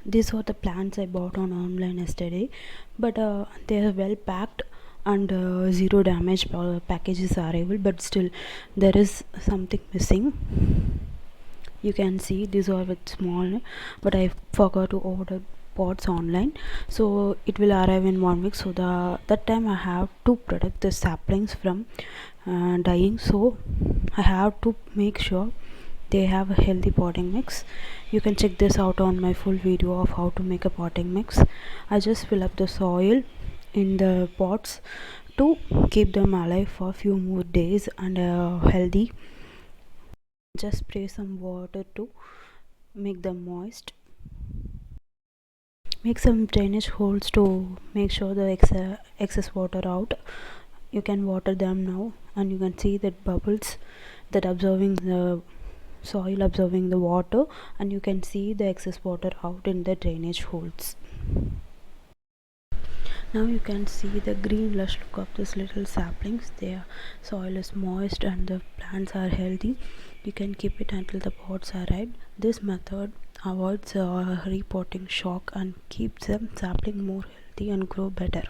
These are the plants I bought on online yesterday, but they are well packed and zero damage packages are available, but still there is something missing. You can see these are with small, but I forgot to order pots online, so it will arrive in 1 week. So that time I have to protect the saplings from dying, so I have to make sure they have a healthy potting mix. You can check this out on my full video of how to make a potting mix. I just fill up the soil in the pots to keep them alive for a few more days and healthy. Just spray some water to make them moist. Make some drainage holes to make sure the excess water out. You can water them now, and you can see that bubbles that absorbing the soil, absorbing the water, and you can see the excess water out in the drainage holes. Now you can see the green lush look of these little saplings. Their soil is moist and the plants are healthy. You can keep it until the pots are ripe. This method avoids repotting shock and keeps the sapling more healthy and grow better.